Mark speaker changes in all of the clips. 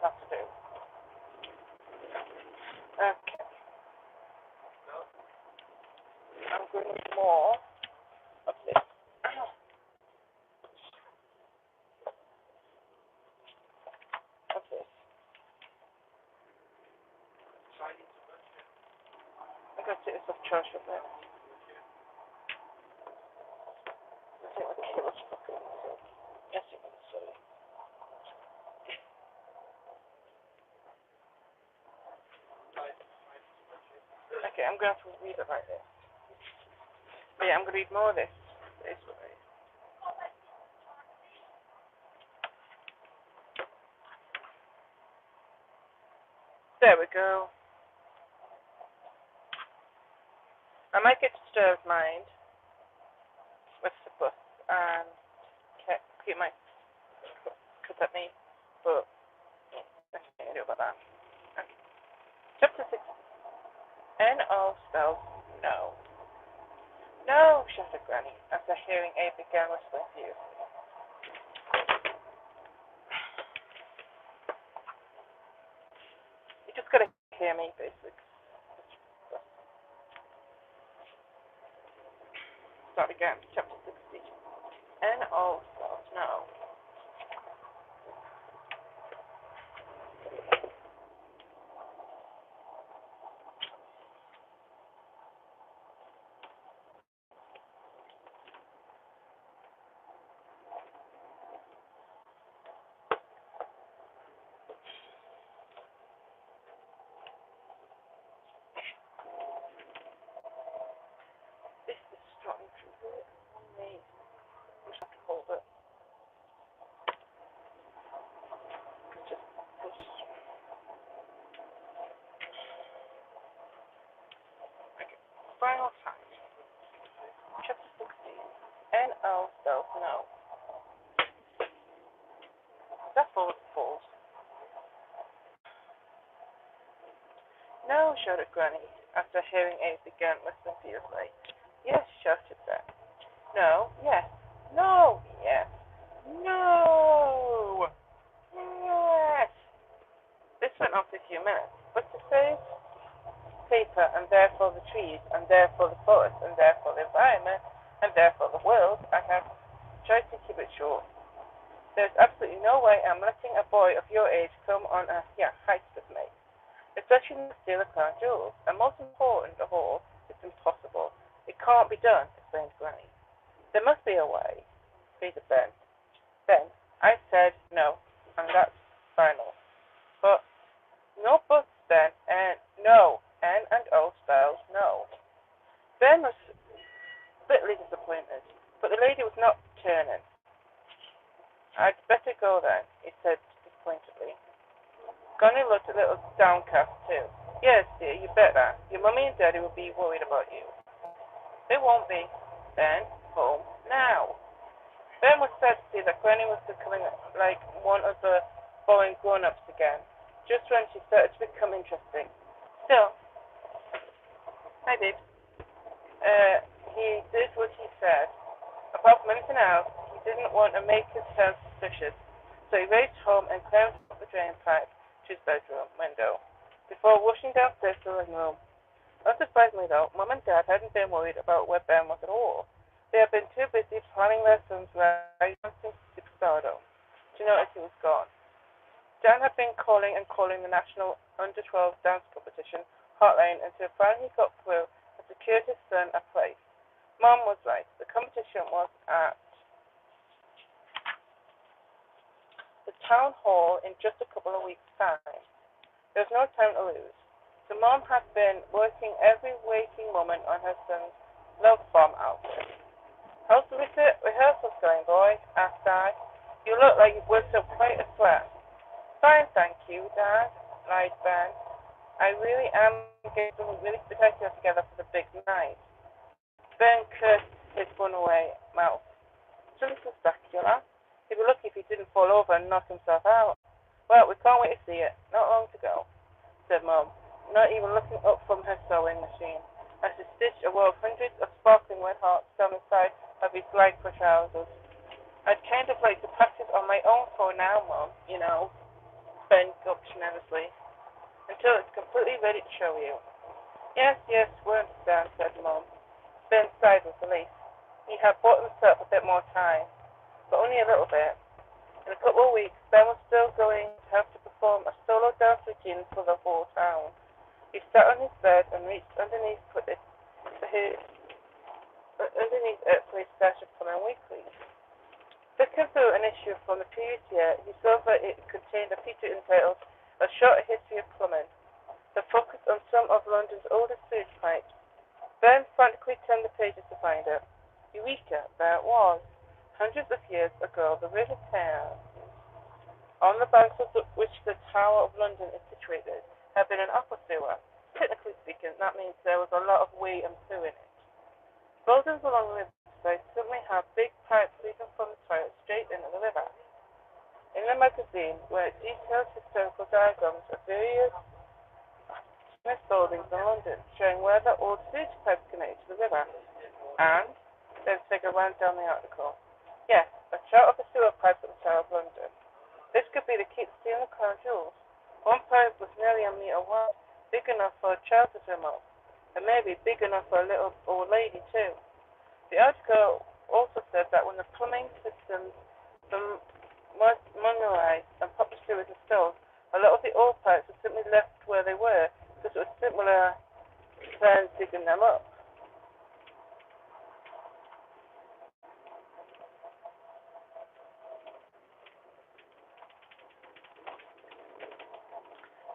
Speaker 1: I'll have to do. Okay. I'm going to need more of this. Of this. I'm going to take this off charge a bit. I think the cable's fucking so. Yes, it is, sorry. Okay, I'm going to have to read it like this. But yeah, I'm going to read more of this. This way. There we go. I might get disturbed mind with the bus and keep my cut at me, but nothing I can do about that. Okay. Chapter 6. N.O. spells no. No, shouted Granny, after hearing Abe began whistling furiously. You just gotta hear me, basically. Start again, chapter 60. N.O. spells no. This is starting to work on me. I just have to hold it. Just push. Okay. Final time. Chapter 60. N.O. spells no. That's all it falls. No, shouted Granny, after hearing Abe begin whistling furiously. Yes, shouted Ben. No, yes. No, yes. No! Yes! This went on for a few minutes, but to save paper, and therefore the trees, and therefore the forest, and therefore the environment, and therefore the world, I have tried to keep it short. There's absolutely no way I'm letting a boy of your age come on a heist with me. Especially to steal a crown jewels, and most important of all, it's impossible. It can't be done, explained Granny. There must be a way, pleaded Ben. Ben, I said no, and that's final. But no buts, Ben, and no. N and O spells no. Ben was bitterly disappointed, but the lady was not turning. I'd better go then, he said disappointedly. Granny looked a little downcast too. Yes, dear, you better. Your mummy and daddy will be worried about you. They won't be. Ben, home now. Ben was sad to see that Granny was becoming like one of the boring grown-ups again, just when she started to become interesting. Still, hi, babe. He did what he said. Apart from anything else, he didn't want to make himself suspicious, so he raced home and climbed up the drain pipe to his bedroom window, before rushing downstairs to the living room. Unsurprisingly, though, Mum and Dad hadn't been worried about where Ben was at all. They had been too busy planning lessons right dancing Superstardo to notice he was gone. Dan had been calling the National Under-12 Dance Competition hotline until finally he got through and secured his son a place. Mom was right. The competition was at the town hall in just a couple of weeks' time. There was no time to lose. So Mom had been working every waking moment on her son's love bomb outfit. How's the rehearsals going, boy? asked I. You look like you've worked up quite a sweat. Fine, thank you, Dad, lied Ben. I really am getting something really spectacular together for the big night. Ben cursed his bunaway mouth. Something spectacular? He'd be lucky if he didn't fall over and knock himself out. Well, we can't wait to see it. Not long to go, said Mum, not even looking up from her sewing machine, as she stitched a row of hundreds of sparkling red hearts down the side of his lycra trousers. I'd kind of like to practice on my own for now, Mum, you know. Ben gulped nervously. Until it's completely ready to show you. Yes, yes, we understand, said Mum. Ben sighed with relief. He had bought himself a bit more time, but only a little bit. In a couple of weeks, Ben was still going to have to perform a solo dance routine for the whole town. He sat on his bed and reached underneath it for his stash of Plumbing Weeklies. Flicking through an issue from the previous year, he saw that it contained a feature entitled A Short History of Plumbing, that focused on some of London's oldest sewage pipes. Ben frantically turned the pages to find it. Eureka! There it was. Hundreds of years ago, the River Thames, on the banks of which the Tower of London is situated, had been an aqua sewer. Technically speaking, that means there was a lot of wee and poo in it. Buildings along the riverside suddenly had big pipes leading from the toilet straight into the river. In the magazine were detailed historical diagrams of various famous buildings in London, showing where the old sewage pipes connected to the river. And then figure ran down the article. Yes, a chart of the sewer pipes at the Tower of London. This could be the key to stealing the crown jewels. One pipe was nearly a metre wide, big enough for a child to swim up, and maybe big enough for a little old lady too. The article also said that when the plumbing systems were modernized and proper sewers installed, a lot of the old pipes were simply left where they were because it was simpler than digging them up.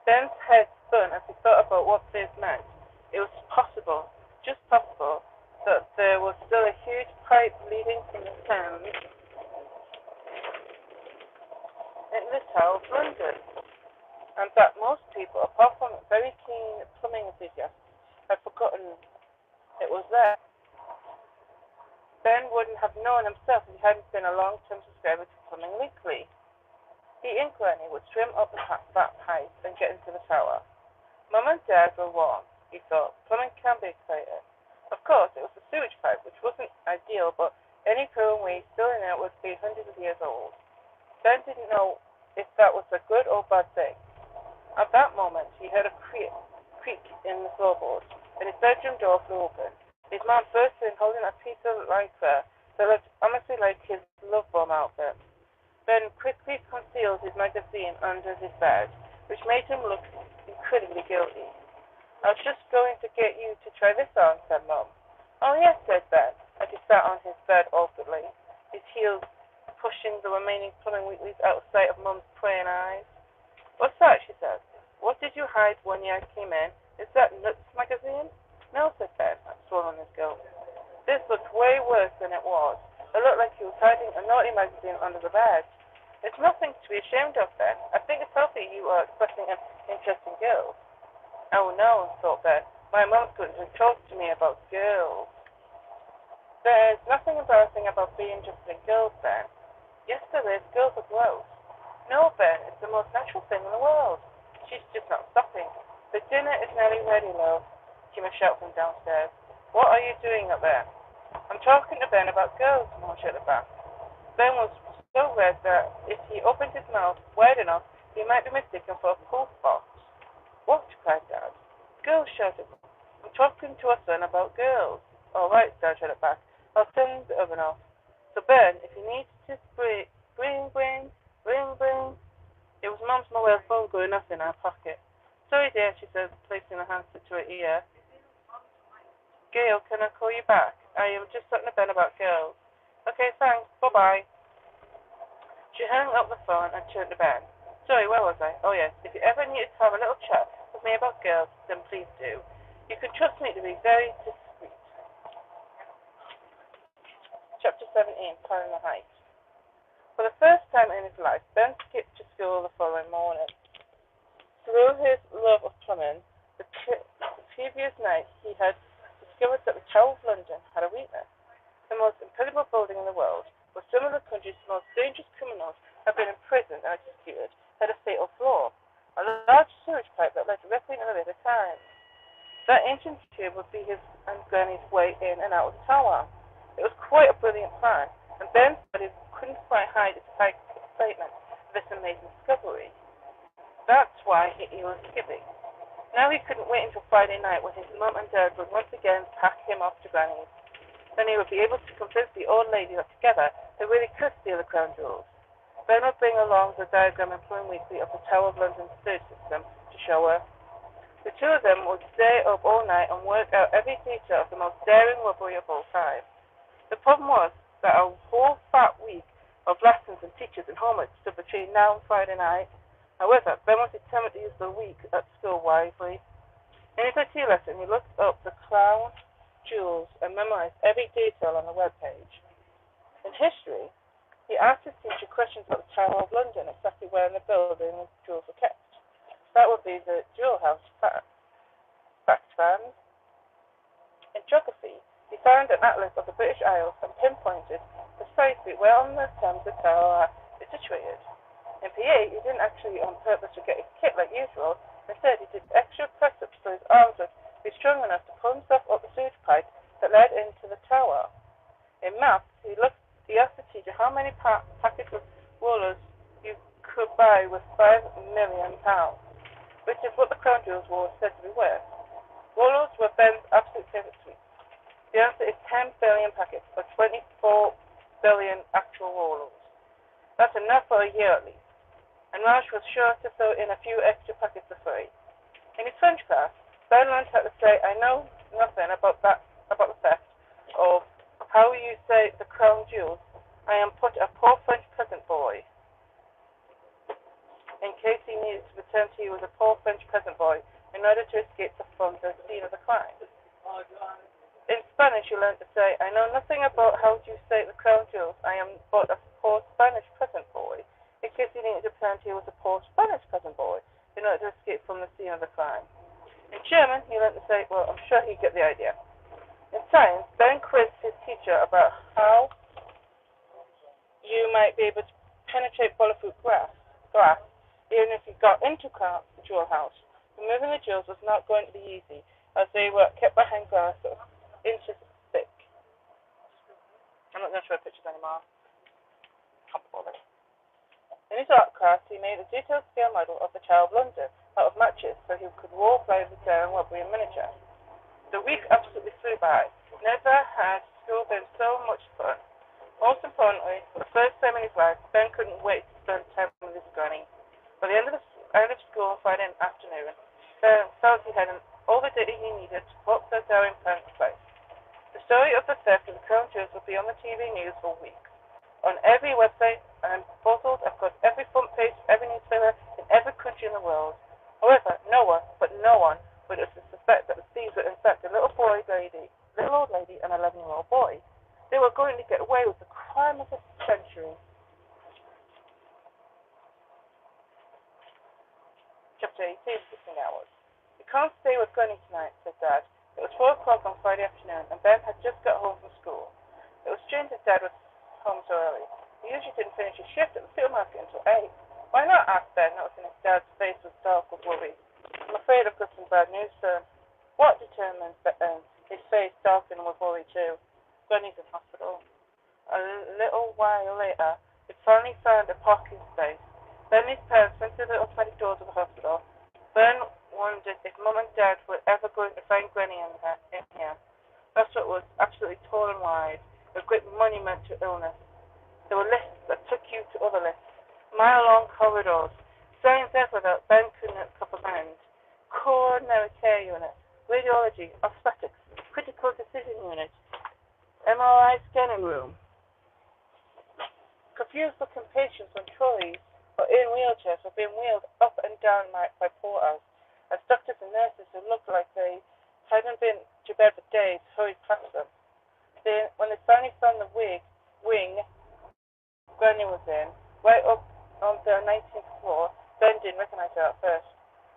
Speaker 1: Ben's head spun as he thought about what this meant. It was possible, just possible, that there was still a huge pipe leading from the Thames into the Tower of London, and that most people, apart from very keen plumbing enthusiasts, had forgotten it was there. Ben wouldn't have known himself if he hadn't been a long-term subscriber to Plumbing Weekly. He and Granny would swim up that pipe and get into the tower. Mum and Dad were warm, he thought. Plumbing can be exciting. Of course, it was a sewage pipe, which wasn't ideal, but any poo and waste still in it would be hundreds of years old. Ben didn't know if that was a good or bad thing. At that moment, he heard a creak in the floorboards, and his bedroom door flew open. His mom burst in, holding a piece of lycra that looked honestly like his love bomb outfit. Ben quickly concealed his magazine under his bed, which made him look incredibly guilty. I was just going to get you to try this on, said Mum. Oh, yes, said Ben, as he sat on his bed awkwardly, his heels pushing the remaining Plumbing Weeklies out of sight of Mum's praying eyes. What's that? She said. What did you hide when you came in? Is that Nuts magazine? No, said Ben, swallowing his guilt. This looked way worse than it was. It looked like he was hiding a naughty magazine under the bed. It's nothing to be ashamed of, Ben. I think it's healthy you are expressing an interest in girls. Oh, no, thought Ben. My mum's going to talk to me about girls. There's nothing embarrassing about being interested in girls, Ben. Yes, there is. Girls are gross. No, Ben, it's the most natural thing in the world. She's just not stopping. The dinner is nearly ready, love, came a shout from downstairs. What are you doing up there? I'm talking to Ben about girls, Mum shouted back. Ben was so red that if he opened his mouth wide enough, he might be mistaken for a pool box. What? Cried Dad. Girls, shouted. I'm talking to our son about girls. All right, Dad shouted back. I'll turn the oven off. So Ben, if you need to bring. It was Mum's mobile phone going off in her pocket. Sorry, dear, she said, placing her hand to her ear. Gail, can I call you back? I am just talking to Ben about girls. Okay, thanks. Bye-bye. She hung up the phone and turned to Ben. Sorry, where was I? Oh, yes. If you ever need to have a little chat with me about girls, then please do. You can trust me to be very discreet. Chapter 17, Climbing the Heights. For the first time in his life, Ben skipped to school the following morning. Through his love of plumbing, the previous night he had discovered that the Tower of London had a weakness. The most incredible building in the world, where some of the country's most dangerous criminals had been imprisoned and executed, had a fatal flaw. A large sewage pipe that led directly into the River Thames. That ancient tube would be his and Granny's way in and out of the tower. It was quite a brilliant plan, and Ben said he couldn't quite hide his excitement of this amazing discovery. That's why he was skipping. Now he couldn't wait until Friday night when his mum and dad would once again pack him off to Granny's. Then he would be able to convince the old lady that together they really could steal the crown jewels. Ben would bring along the diagram employing weekly of the Tower of London's third system to show her. The two of them would stay up all night and work out every detail of the most daring robbery of all time. The problem was that a whole fat week of lessons and teachers and homework stood between now and Friday night. However, Ben was determined to use the week at school wisely. In his IT lesson, he looked up the crown jewels and memorized every detail on the web page. In history, he asked his teacher questions about the Tower of London, exactly where in the building the jewels were kept. That would be the jewel house fact fans. In geography, he found an atlas of the British Isles and pinpointed precisely where on the Thames the tower is situated. In PE, he didn't actually on purpose forget his kit like usual. Instead, he did extra press-ups so his arms would be strong enough to pull himself up the sewage pipe that led into the tower. In maths, he asked the teacher how many packets of rollers you could buy with £5 million, which is what the crown jewels were said to be worth. Rollers were Ben's absolute favorite sweet. The answer is 10 billion packets, or 24 billion actual rollers. That's enough for a year at least. And Raj was sure to throw in a few extra packets for free. In his French class, Ben learned how to say, I know nothing about the theft of how you say the crown jewels. I am but a poor French peasant boy. In case he needed to pretend he was a poor French peasant boy in order to escape from the scene of the crime. In Spanish, you learn to say, I know nothing about how you say the crown jewels. I am but a poor Spanish peasant boy. In case he needed to pretend he was a poor Spanish peasant boy in order to escape from the scene of the crime. In German, he learned to say, well, I'm sure he'd get the idea. In science, Ben quizzed his teacher about how you might be able to penetrate bulletproof glass, even if you got into the jewel house. Removing the jewels was not going to be easy, as they were kept behind glass that was inches thick. I'm not going to show pictures anymore. Can't be bothered. In his art class, he made a detailed scale model of the Tower of London out of matches so he could wall fly the daring robbery in miniature. The week absolutely flew by. Never had school been so much fun. Most importantly, for the first time in his life, Ben couldn't wait to spend time with his granny. By the end of school on Friday afternoon, Ben felt he had all the data he needed to put the daring plan in place. The story of the theft of the crown jewels would be on the TV news for weeks. On every website and portals across every front page, every newspaper in every country in the world. However, no one would suspect that the thieves were in fact a little old lady, and an 11-year-old boy. They were going to get away with the crime of the century. Chapter 18, 16 hours. You can't stay with Granny tonight, said Dad. It was 4 o'clock on Friday afternoon, and Ben had just got home from school. It was strange that Dad was home so early. He usually didn't finish his shift at the supermarket until 8. Why not? Asked Ben, noticing his dad's face was dark with worry. I'm afraid I've got some bad news, sir. What? Determined Ben, his face darkened with worry too. Granny's in hospital. A little while later, they finally found a parking space. Ben and his parents went to the automatic doors of the hospital. Ben wondered if Mum and Dad were ever going to find Granny in here. That's what was absolutely tall and wide, a great monument to illness. There were lists that took you to other lists, mile-long corridors, signs everywhere that Ben couldn't comprehend. Coronary care unit, radiology, obstetrics, critical decision unit, MRI scanning room. Confused-looking patients on trolleys or in wheelchairs were being wheeled up and down by porters, as doctors and nurses who looked like they hadn't been to bed for days hurried past them. When they finally found the wing Granny was in, right up on the 19th floor, Ben didn't recognize her at first.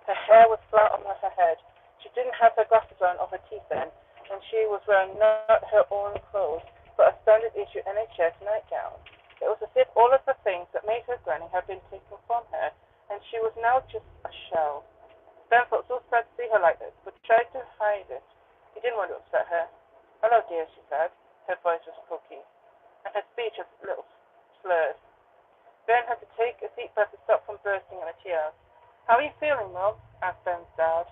Speaker 1: Her hair was flat on her head. She didn't have her glasses on or her teeth in, and she was wearing not her own clothes, but a standard issue NHS nightgown. It was as if all of the things that made her Granny had been taken from her, and she was now just a shell. Ben felt so sad to see her like this, but tried to hide it. He didn't want to upset her. Hello, dear, she said. Her voice was croaky, and her speech was a little slurred. Ben had to take a deep breath to stop from bursting into tears. How are you feeling, Mum? Asked Ben's dad.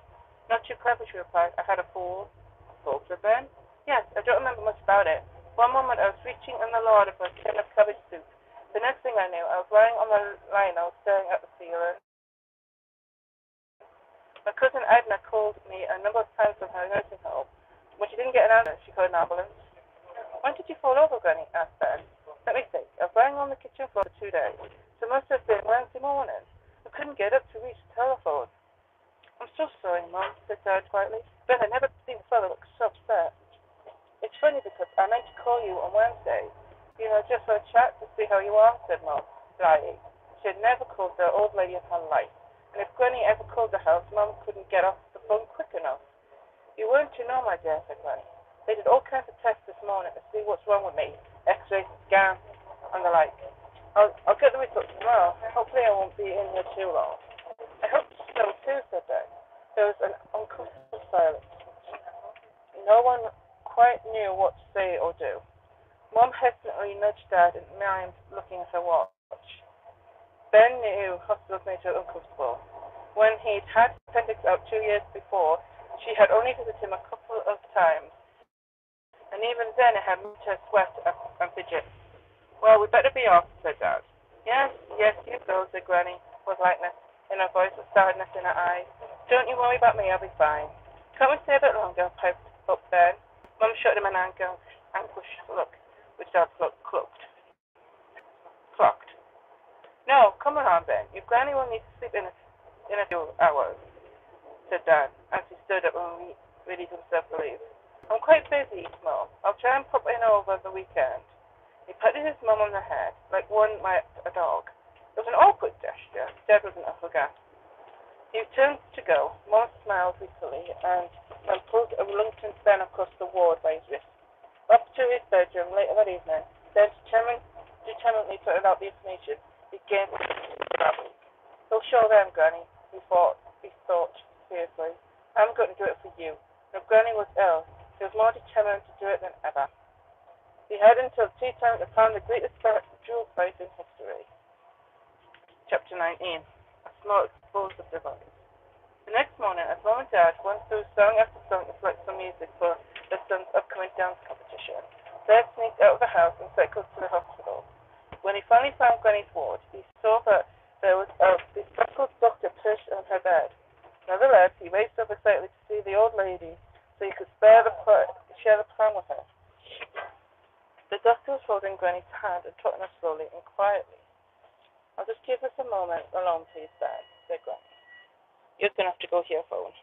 Speaker 1: Not too clever, she replied. I had a fall. A fall, said Ben. Yes, I don't remember much about it. One moment I was reaching in the larder for a tin of cabbage soup. The next thing I knew, I was lying on the lino staring at the ceiling. My cousin Edna called me a number of times from her nursing home. When she didn't get an answer, she called an ambulance. When did you fall over, Granny? Asked Ben. Let me think. I was lying on the kitchen floor for 2 days, so it must have been Wednesday morning. I couldn't get up to reach the telephone. I'm so sorry, Mum, said Dad quietly. Ben, I'd never seen a fellow look so upset. It's funny because I meant to call you on Wednesday. You know, just for a chat to see how you are, said Mum, dryly. She had never called the old lady in her life, and if Granny ever called the house, Mum couldn't get off the phone quick enough. You weren't to know, my dear, said Granny. They did all kinds of tests this morning to see what's wrong with me. X-rays, scans, and the like. I'll get the results tomorrow. Hopefully I won't be in here too long. I hope so too, said Ben. There was an uncomfortable silence. No one quite knew what to say or do. Mom hesitantly nudged Dad and mimed, looking at her watch. Ben knew hospitals made her uncomfortable. When he'd had appendix out 2 years before, she had only visited him a couple of times, and even then it had made her sweat and fidget. Well, we'd better be off, said Dad. Yes, you go, said Granny, with lightness in her voice and sadness in her eyes. Don't you worry about me, I'll be fine. Can't we stay a bit longer, piped up Ben. Mum shot him an anguished look, which Dad clocked. No, come on, Ben. Your Granny will need to sleep in a few hours, said Dad, as he stood up and readied himself to leave. I'm quite busy, Mum. I'll try and pop in over the weekend. He patted his mum on the head, like one might a dog. It was an awkward gesture. Dad wasn't aghast. He turned to go. Mum smiled wistfully and pulled a reluctant Ben across the ward by his wrist. Up to his bedroom later that evening, then determinedly putting out the information he gained that week. He'll show them, Granny, he thought seriously. I'm going to do it for you. And if Granny was ill, he was more determined to do it than ever. He had until tea time to find the greatest jewel prize in history. Chapter 19. A small explosive device. The next morning, as Mum and Dad went through song after song to select some music for their son's upcoming dance competition, Dad sneaked out of the house and cycled to the hospital. When he finally found Granny's ward, he saw that there was a bespectacled doctor perched on her bed. Nevertheless, he raced over excitedly to see the old lady so he could share the plan with her. The doctor was holding Granny's hand and talking her slowly and quietly. I'll just give us a moment alone, please, Dad, said Granny. You're going to have to go here, phone.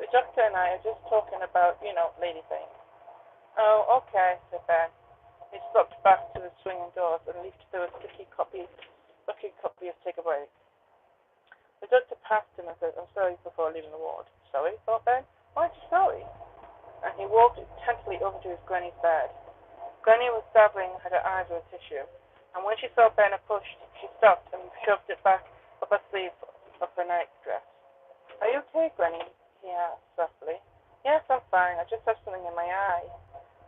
Speaker 1: The doctor and I are just talking about, lady things. Oh, okay, said Ben. He stepped back to the swinging doors and leafed through a sticky copy of Take a Break. The doctor passed him and said, I'm sorry, before leaving the ward. Sorry, thought Ben. Why are you sorry? And he walked intently over to his Granny's bed. Granny was dabbling at her eyes with a tissue, and when she saw Ben approach, she stopped and shoved it back up her sleeve of her nightdress. Are you okay, Granny? He asked softly. Yes, I'm fine. I just have something in my eye.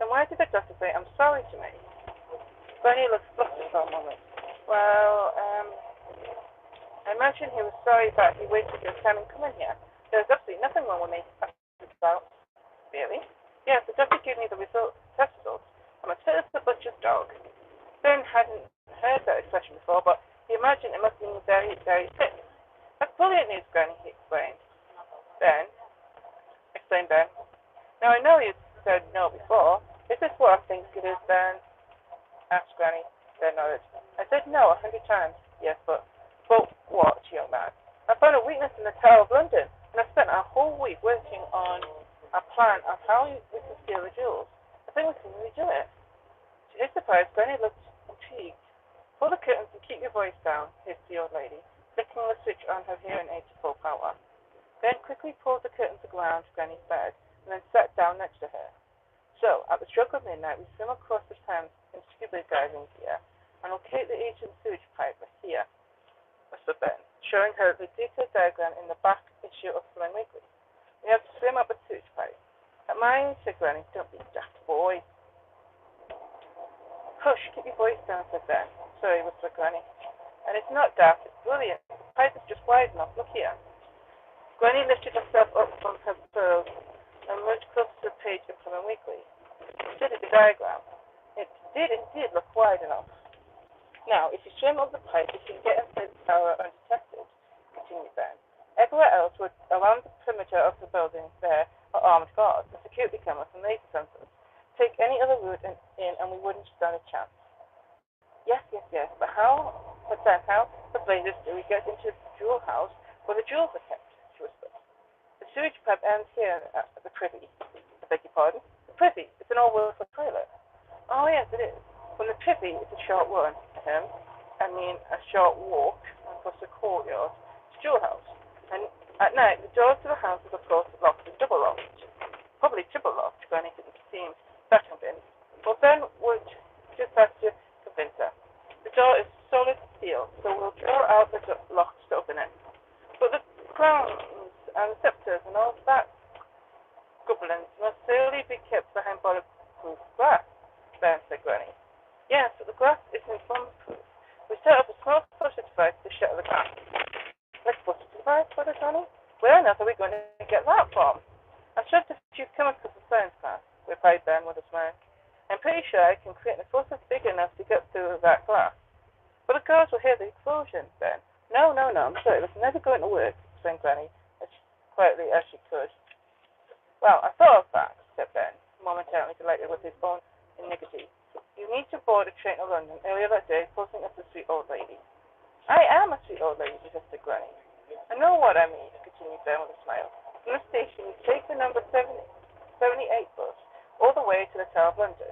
Speaker 1: Then why did the doctor say I'm sorry to me? Granny looked flustered for a moment. Well, I imagine he was sorry that he wasted your time in coming here. There's absolutely nothing wrong with me. Really? Yes, the doctor gave me the test results. I'm as fit as a butcher's dog. Ben hadn't heard that expression before, but he imagined it must mean very, very sick. That's brilliant news, Granny, he explained. Explained Ben. Now, I know you said no before. Is this what I think it is, Ben? Asked Granny. Ben nodded. I said no 100 times. Yes, but what, young man? I found a weakness in the Tower of London, and I spent a whole week working on a plan of how we can steal the jewels. I think we can really do it. To his surprise, Granny looked intrigued. Pull the curtains and keep your voice down, hissed the old lady, flicking the switch on her hearing aid to full power. Then quickly pulled the curtains around Granny's bed, and then sat down next to her. So, at the stroke of midnight, we swim across the Thames in scuba diving gear, and locate the ancient sewage pipe here, whispered Ben, showing her the detailed diagram in the back issue of Swimming Weekly. We have to swim up a sewage pipe. At mine, said Granny, don't be daft, boy. Hush, keep your voice down, said Ben. Sorry, whispered Granny. And it's not daft, it's brilliant. The pipe is just wide enough. Look here. Granny lifted herself up from her burrows and moved closer to the page of Plumbing Weekly. Studied the diagram. It did indeed look wide enough. Now, if you swim up the pipe, you can get inside the tower undetected, continued Ben. Everywhere else around the perimeter of the building there are armed guards, and security cameras and laser sensors. Take any other route in and we wouldn't stand a chance. Yes, but then how the blazes do we get into the jewel house where the jewels are kept? She whispered. The sewage pipe ends here at the privy. I beg your pardon? The privy. It's an all-working toilet. Oh, yes, it is. From the privy, it's a short run. A short walk across the courtyard to Jewel House. And at night, the doors to the house is, of course, locked and double locked. Probably triple locked, Granny didn't seem that convinced. But Ben would just have to convince her. The door is solid steel, so we'll draw out the locks to open it. But the crowns and scepters and all that goblins must surely be kept behind bulletproof glass, Ben said Granny. Yes, but the glass isn't bomb-proof. We set up a small explosive device to shatter the glass. Explosive device, said Granny? Where on earth are we going to get that from? I've studied a few chemicals in science class, replied Ben with a smile. I'm pretty sure I can create an explosive big enough to get through that glass. But the girls will hear the explosion, Ben. No, I'm sorry, that's never going to work, explained Granny, as quietly as she could. Well, I thought of that, said Ben, momentarily delighted with his own iniquity. You need to board a train to London earlier that day, posting up the sweet old lady. I am a sweet old lady, suggested Granny. I know what I mean, continued Ben with a smile. From the station, you take the number 78 bus all the way to the Tower of London.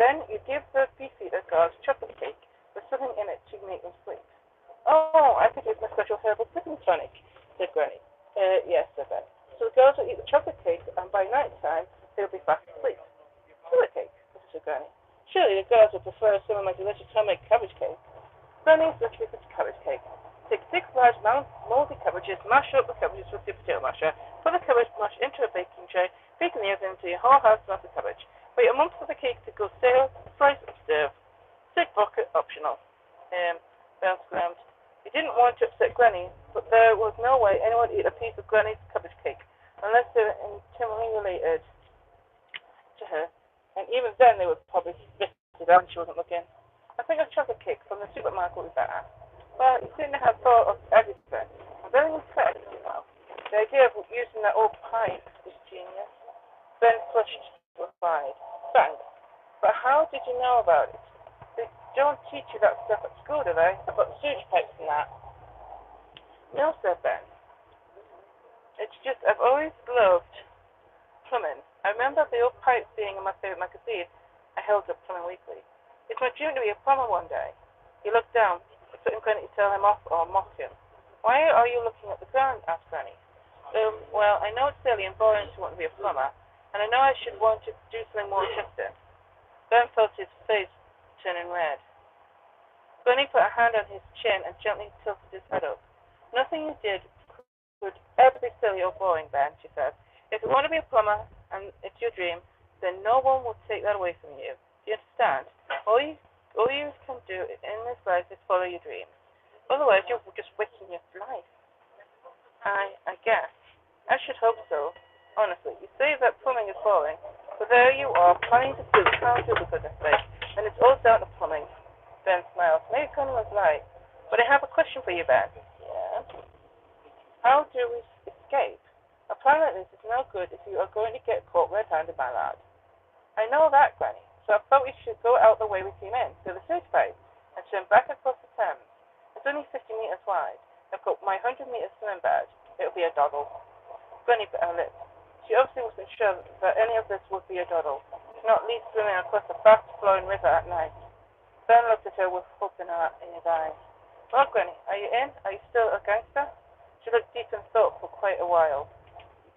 Speaker 1: Then you give the beefeater guards chocolate cake with something in it to make them sleep. Oh, I could use my special herbal sleeping tonic, said Granny. Yes, said Ben. So the girls will eat the chocolate cake, and by night time, they'll be fast asleep. Chocolate cake, said Granny. Surely the girls would prefer some of my delicious homemade cabbage cake. Granny's recipe for cabbage cake. Take 6 large moldy cabbages, mash up the cabbages with your potato masher, put the cabbage mash into a baking tray, bake in the oven until your whole house smells of cabbage. Wait a month for the cake to go stale, slice and serve. Thick bucket optional. Ben screamed. He didn't want to upset Granny, but there was no way anyone would eat a piece of Granny's cabbage cake unless they were intimately related to her. And even then they would probably spit it out when she wasn't looking. I think a chocolate cake from the supermarket would be better. Well, you seem to have thought of everything. I'm very impressed, you know. The idea of using that old pipe is genius. Ben flushed with pride. Thanks. But how did you know about it? They don't teach you that stuff at school, do they? About sewage pipes and that. No, said Ben. It's just I've always loved plumbing. I remember the old pipe being in my favorite magazine. I held up Plumbing Weekly. It's my dream to be a plumber one day. He looked down, expecting Granny to tell him off or mock him. Why are you looking at the ground? Asked Granny. Well, I know it's silly and boring to want to be a plumber, and I know I should want to do something more interesting. Ben felt his face turning red. Granny put a hand on his chin and gently tilted his head up. Nothing you did could ever be silly or boring, Ben, she said. If you want to be a plumber and it's your dream, then no one will take that away from you. Do you understand? All you can do in this life is follow your dreams. Otherwise, you're just wasting your life. I guess. I should hope so. Honestly, you say that plumbing is boring, but there you are, planning to do counter for goodness sake, and it's all down to plumbing. Ben smiled. Maybe Connie was right. But I have a question for you, Ben. Yeah? How do we escape? A plan like this is no good if you are going to get caught red-handed, my lad. I know that, Granny, so I thought we should go out the way we came in, through the sewage pipe, and swim back across the Thames. It's only 50 meters wide. I've got my 100-meter swimming badge. It'll be a doddle. Granny bit her lips. She obviously wasn't sure that any of this would be a doddle, not least swimming across a fast-flowing river at night. Ben looked at her with hope in his eyes. Well, Granny, are you in? Are you still a gangster? She looked deep in thought for quite a while.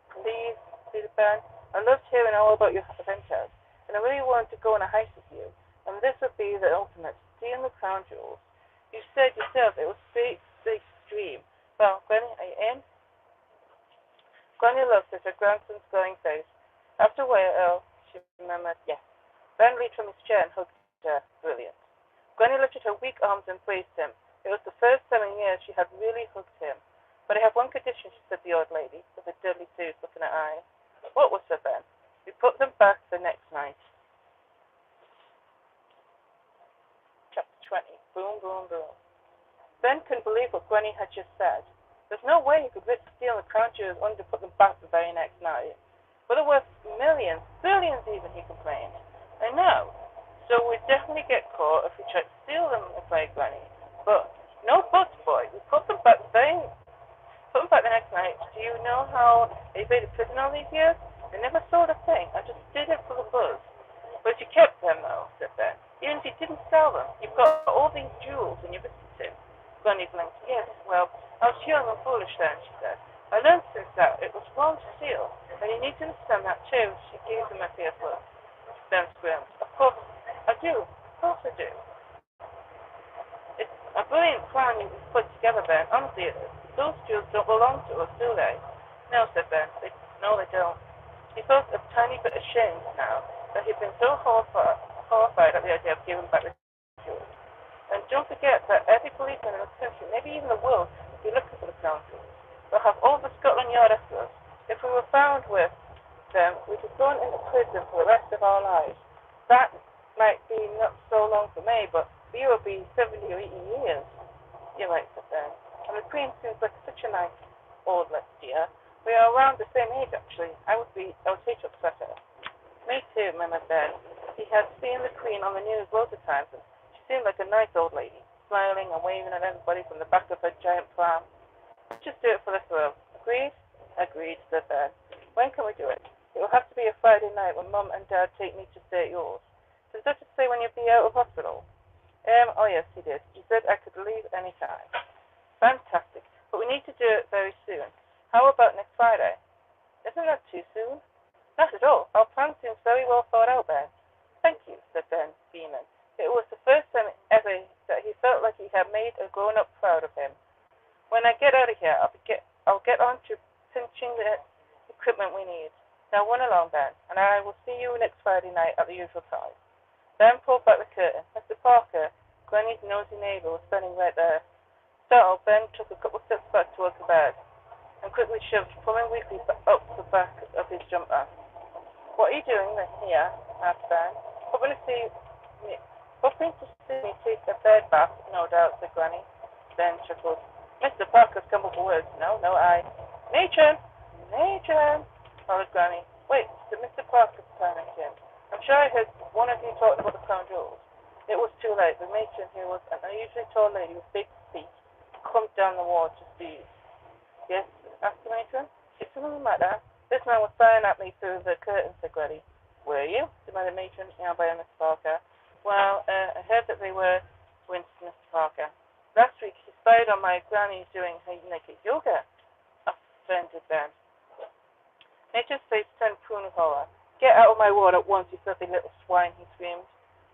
Speaker 1: Please, pleaded Ben. I loved hearing all about your adventures, and I really wanted to go on a heist with you, and this would be the ultimate, stealing the crown jewels. You said yourself it was a big dream. Well, Granny, are you in? Granny looked at her grandson's glowing face. After a while, she murmured, yes. Ben reached from his chair and hugged Brilliant. Granny lifted her weak arms and embraced him. It was the first time in years she had really hugged him. But I have one condition, she said, the old lady, with a deadly serious look in her eyes. What was it then? We put them back the next night. Chapter 20. Boom, boom, boom. Ben couldn't believe what Granny had just said. There's no way he could risk stealing the crown jewels only to put them back the very next night. But they're worth millions, billions even, he complained. I know. So we'd definitely get caught if we tried to steal them, replied Granny. But no buts, boy. We put them back the next night. Do you know how I evaded prison all these years? I never sold a thing. I just did it for the buzz. But you kept them, though, said Ben. Even if you didn't sell them, you've got all these jewels in your business. Granny blinked. Yes, well, I was young and foolish then, she said. I learned since that it was wrong to steal, and you need to understand that too. She gave him a fierce look. Ben squirmed. Of course I do. Of course I do. It's a brilliant plan you've put together, Ben. Honestly, it is. Those jewels don't belong to us, do they? No, said Ben. No, they don't. He felt a tiny bit ashamed now that he'd been so horrified at the idea of giving back the jewels. And don't forget that every policeman in the country, maybe even the world, will be looking for the crown jewels. They'll have all the Scotland Yard after us. If we were found with them, we'd be thrown into prison for the rest of our lives. That might be not so long for me, but for you it will be 70 or 80 years. You're right, said Ben. And the Queen seems like such a nice old dear. We are around the same age, actually. I would hate to upset her. Me too, murmured Ben. He had seen the Queen on the news loads of times, and she seemed like a nice old lady, smiling and waving at everybody from the back of her giant pram. Let's just do it for the thrill. Agreed? Agreed, said Ben. When can we do it? It will have to be a Friday night when Mum and Dad take me to stay at yours. Does that just say when you'll be out of hospital? Oh yes, he did. He said I could leave any time. Fantastic. But we need to do it very soon. How about next Friday? Isn't that too soon? Not at all. Our plan seems very well thought out, Ben. Thank you, said Ben, beaming. It was the first time ever that he felt like he had made a grown-up proud of him. When I get out of here, I'll get on to pinching the equipment we need. Now run along, Ben, and I will see you next Friday night at the usual time. Ben pulled back the curtain. Mr. Parker, Granny's nosy neighbor, was standing right there. Startled, Ben took a couple steps back towards the bed and quickly shoved plumbing weekly up the back of his jumper. What are you doing here? Asked Ben. Hoping to see me take a bed bath, no doubt, said Granny. Ben chuckled. Mr. Parker's come up with words. No, I. Matron! Matron! Hollered Granny. Wait, said Mr. Parker, turning to him. I'm sure I heard one of you talking about the crown jewels. It was too late. The matron, who was an unusually tall lady with big feet, clumped down the wall to see. Yes, asked the matron. Is something the matter? This man was staring at me through the curtain, said Granny. Were you? Demanded the matron, now by Mr. Parker. Well, I heard that they were, winced Mr. Parker. Last week he spied on my granny doing her naked yoga. Offended Ben. Matron's face turned pruning horror. Get out of my ward at once, you filthy little swine, he screamed.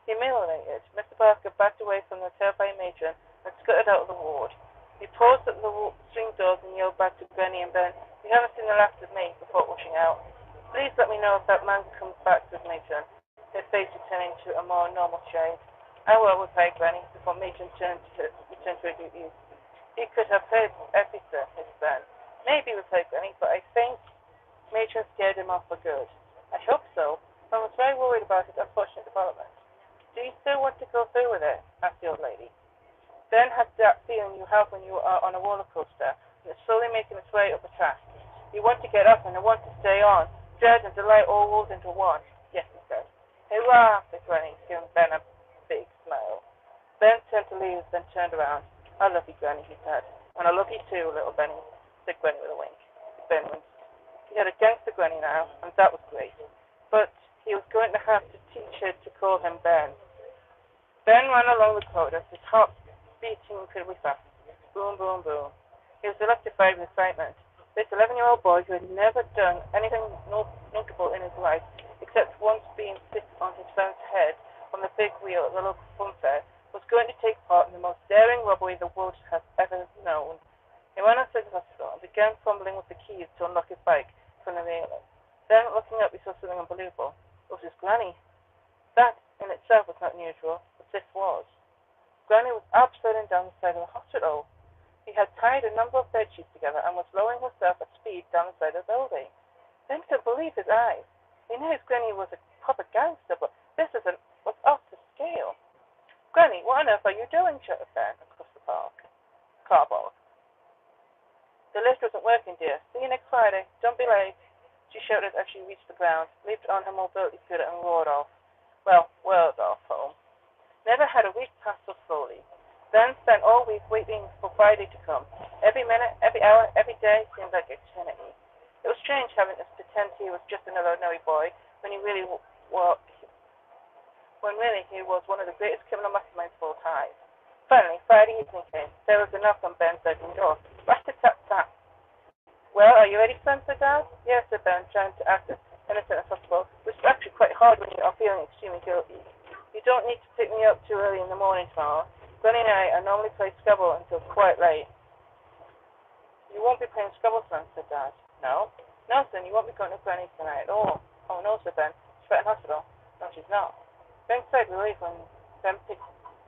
Speaker 1: Humiliated, Mr. Parker backed away from the terrified matron and scuttered out of the ward. He paused at the swing doors and yelled back to Granny and Ben, "You haven't seen the last of me," before rushing out. Please let me know if that man comes back, said Matron, his face returning to a more normal shade. I will, replied Granny, before Matron returned to her duties. He could have heard everything, hissed Ben. Maybe, replied Granny, but I think Matron scared him off for good. I hope so. I was very worried about his unfortunate development. Do you still want to go through with it? Asked the old lady. Ben had that feeling you have when you are on a roller coaster, and it's slowly making its way up a track. You want to get up and you want to stay on. Dread and delight all rolled into one. Yes, he said. Hurrah, said Granny, giving Ben a big smile. Ben turned to leave, then turned around. I love you, Granny, he said. And I love you too, little Benny, said Granny with a wink. Ben winced. He had a gangster Granny now, and that was great. But he was going to have to teach her to call him Ben. Ben ran along the corridor, his heart beating incredibly fast. Boom, boom, boom. He was electrified with excitement. This 11-year-old boy who had never done anything notable in his life, except once being sit on his friend's head on the big wheel at the local fun fair, was going to take part in the most daring robbery the world has ever known. He ran outside the hospital and began fumbling with the keys to unlock his bike from the railing. Then, looking up, he saw something unbelievable. It was his Granny. That in itself was not unusual, but this was. Granny was upside down the side of the hospital. He had tied a number of bed sheets together and was lowering herself at speed down the side of the building. Ben couldn't believe his eyes. He knew his Granny was a proper gangster, but this was off the scale. Granny, what on earth are you doing? Shouted Ben across the car park. The lift wasn't working, dear. See you next Friday. Don't be late. She shouted as she reached the ground, leaped on her mobility scooter and whirled off home. Never had a week pass so slowly. Ben spent all week waiting for Friday to come. Every minute, every hour, every day seemed like eternity. It was strange having to pretend he was just another nerdy boy when really he was one of the greatest criminal masterminds of all time. Finally, Friday evening came. There was a knock on Ben's bedroom door. Rat-a-tat-tat. Well, are you ready, son? Said Dad. Yes, said Ben, trying to act as innocent as possible, which is actually quite hard when you are feeling extremely guilty. You don't need to pick me up too early in the morning tomorrow. Granny and I normally play Scrabble until quite late. You won't be playing Scrabble, son, said Dad. No? No, son, you won't be going to Granny's tonight at all. Oh, no, said Ben. She's at the hospital. No, she's not. Ben sighed relief when Ben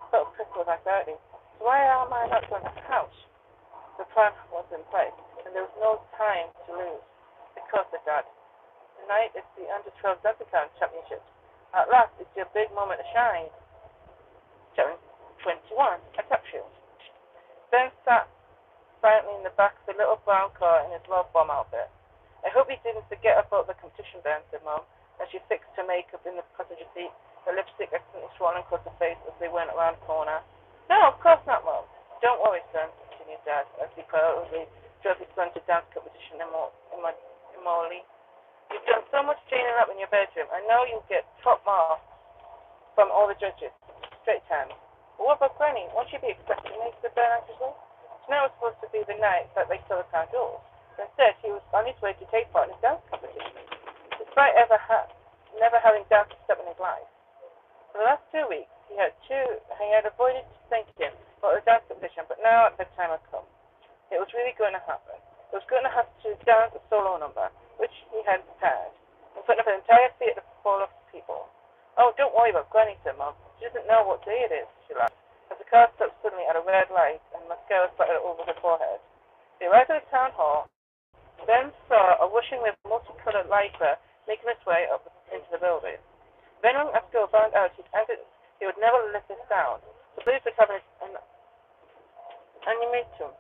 Speaker 1: felt pricked with anxiety. So why am I not going to the house? The plan was in place, and there was no time to lose. Because, said Dad, tonight is the Under-12 Dance Championships. At last, it's your big moment to shine. Chapter 21, a capsule. Ben sat silently in the back of the little brown car in his love bomb outfit. I hope you didn't forget about the competition, Ben, said Mom, as she fixed her makeup in the passenger seat, her lipstick accidentally swollen across her face as they went around the corner. No, of course not, Mom. Don't worry, son, continued Dad, as he proudly drove his son to dance competition immorally. You've done so much training up in your bedroom. I know you'll get top marks from all the judges. Straight time. But what about Granny? Won't she be expecting me? Said Ben anxiously. Tonight was supposed to be the night that they saw the town doors. But instead, he was on his way to take part in a dance competition, despite never having danced a step in his life. For the last 2 weeks, he had avoided thinking about the dance competition, but now the time had come. It was really going to happen. He was going to have to dance a solo number, which he had prepared, in front of an entire theater full of people. Oh, don't worry about Granny, said Mom. She doesn't know what day it is, she laughed, as the car stopped suddenly at a red light and mascara splattered over her forehead. They arrived at the town hall. Ben saw a whooshing with multicolored lighter making its way up into the building. Venom and Skill found out he would never let this down. The police would have an animatum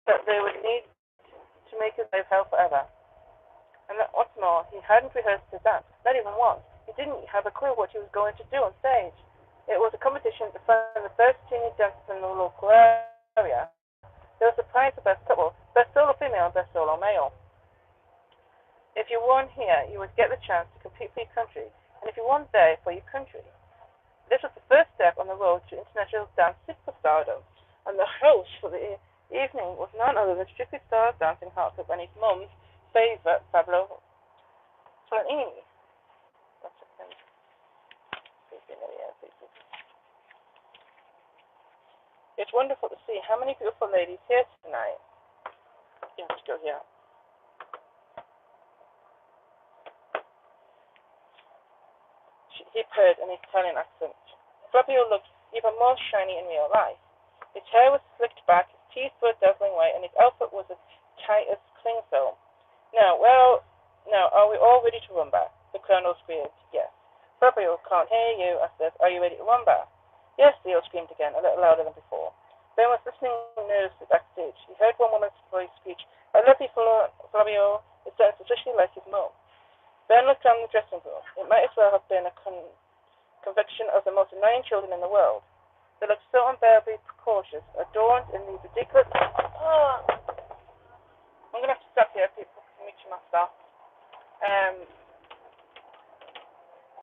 Speaker 1: that they would need to make his life hell forever. And that, what's more, he hadn't rehearsed his dance, not even once. He didn't have a clue what he was going to do on stage. It was a competition to find the best junior dancers in the local area. There was a prize for best couple, best solo female, and best solo male. If you won here, you would get the chance to compete for your country, and if you won there, for your country. This was the first step on the road to international dance superstardom, and the host for the evening was none other than Strictly Star Dancing Heartthrob and his mum's favorite, Pablo Flanini. It's wonderful to see how many beautiful ladies here tonight. You have to go here. He purred in his Italian accent. Fabio looked even more shiny in real life. His hair was slicked back, his teeth were dazzling white, and his outfit was as tight as cling film. Now, are we all ready to rumba? The colonel screamed. Yes. Fabio, can't hear you. I said, are you ready to rumba? Yes, Leo screamed again, a little louder than before. Ben was listening nervously backstage. He heard one woman's voice screech, I love you, Fabio. It sounds especially like his mom. Ben looked around the dressing room. It might as well have been a conviction of the most annoying children in the world. They looked so unbearably precocious, adorned in these ridiculous